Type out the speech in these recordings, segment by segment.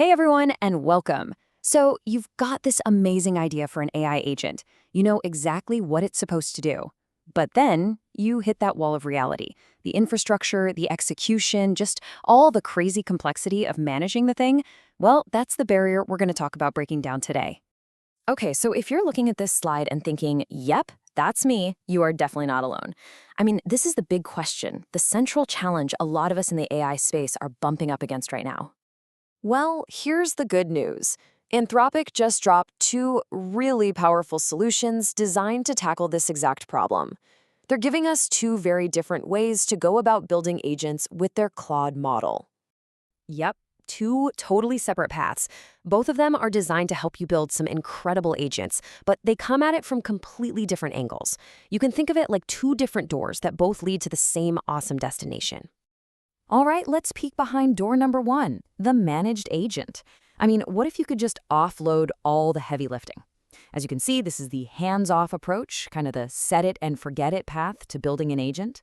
Hey everyone, and welcome. So, you've got this amazing idea for an AI agent. You know exactly what it's supposed to do. But then, you hit that wall of reality. The infrastructure, the execution, just all the crazy complexity of managing the thing. Well, that's the barrier we're going to talk about breaking down today. Okay, so if you're looking at this slide and thinking, yep, that's me, you are definitely not alone. I mean, this is the big question, the central challenge a lot of us in the AI space are bumping up against right now. Well, here's the good news. Anthropic just dropped two really powerful solutions designed to tackle this exact problem. They're giving us two very different ways to go about building agents with their Claude model. Yep, two totally separate paths. Both of them are designed to help you build some incredible agents, but they come at it from completely different angles. You can think of it like two different doors that both lead to the same awesome destination. All right, let's peek behind door number one, the managed agent. I mean, what if you could just offload all the heavy lifting? As you can see, this is the hands-off approach, kind of the set it and forget it path to building an agent.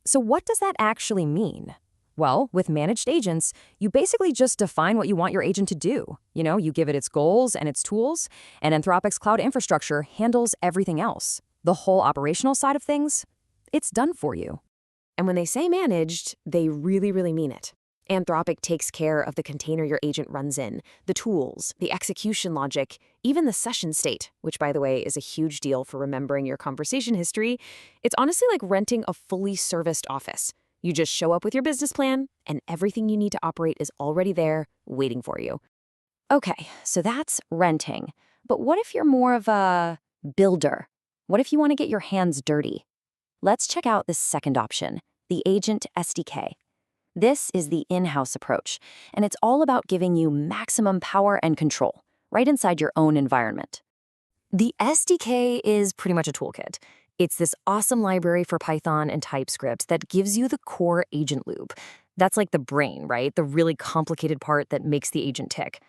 So what does that actually mean? Well, with managed agents, you basically just define what you want your agent to do. You give it its goals and its tools, and Anthropic's cloud infrastructure handles everything else. The whole operational side of things, it's done for you. And when they say managed, they really mean it. Anthropic takes care of the container your agent runs in, the tools, the execution logic, even the session state, which, by the way, is a huge deal for remembering your conversation history. It's honestly like renting a fully serviced office. You just show up with your business plan, and everything you need to operate is already there, waiting for you. Okay, so that's renting. But what if you're more of a builder? What if you want to get your hands dirty? Let's check out this second option, the Agent SDK. This is the in-house approach, and it's all about giving you maximum power and control, right inside your own environment. The SDK is pretty much a toolkit. It's this awesome library for Python and TypeScript that gives you the core agent loop. That's like the brain, right? The really complicated part that makes the agent tick.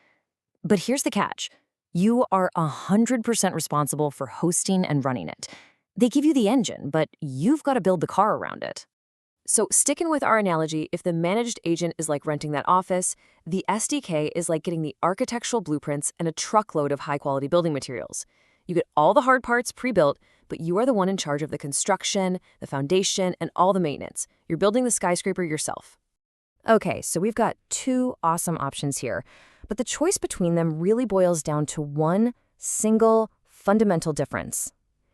But here's the catch. You are 100% responsible for hosting and running it. They give you the engine, but you've got to build the car around it. So sticking with our analogy, if the managed agent is like renting that office, the SDK is like getting the architectural blueprints and a truckload of high-quality building materials. You get all the hard parts pre-built, but you are the one in charge of the construction, the foundation, and all the maintenance. You're building the skyscraper yourself. Okay, so we've got two awesome options here, but the choice between them really boils down to one single fundamental difference.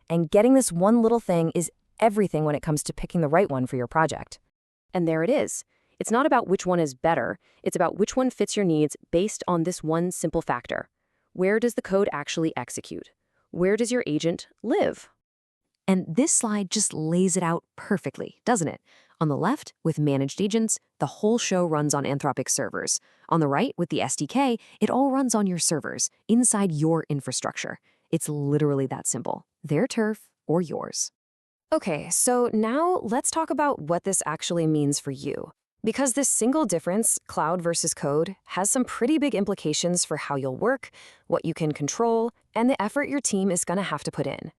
And getting this one little thing is everything when it comes to picking the right one for your project. And there it is. It's not about which one is better. It's about which one fits your needs based on this one simple factor. Where does the code actually execute? Where does your agent live? And this slide just lays it out perfectly, doesn't it? On the left, with managed agents, the whole show runs on Anthropic servers. On the right, with the SDK, it all runs on your servers, inside your infrastructure. It's literally that simple. Their turf or yours. Okay, so now let's talk about what this actually means for you. Because this single difference, cloud versus code, has some pretty big implications for how you'll work, what you can control, and the effort your team is going to have to put in.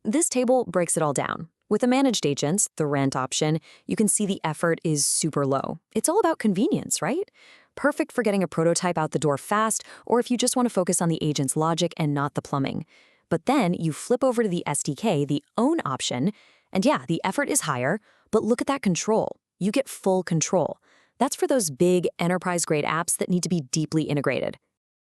This table breaks it all down. With the managed agents, the rent option, you can see the effort is super low. It's all about convenience, right? Perfect for getting a prototype out the door fast, or if you just want to focus on the agent's logic and not the plumbing. But then you flip over to the SDK, the own option, and yeah, the effort is higher, but look at that control. You get full control. That's for those big enterprise-grade apps that need to be deeply integrated.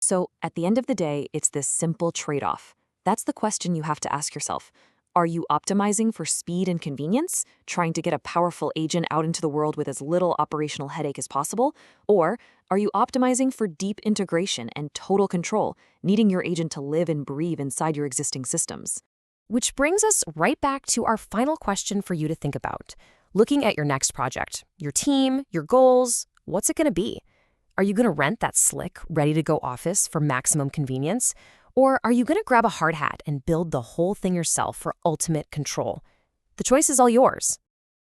So at the end of the day, it's this simple trade-off. That's the question you have to ask yourself. Are you optimizing for speed and convenience, trying to get a powerful agent out into the world with as little operational headache as possible? Or are you optimizing for deep integration and total control, needing your agent to live and breathe inside your existing systems? Which brings us right back to our final question for you to think about. Looking at your next project, your team, your goals, what's it going to be? Are you going to rent that slick, ready-to-go office for maximum convenience? Or are you going to grab a hard hat and build the whole thing yourself for ultimate control? The choice is all yours.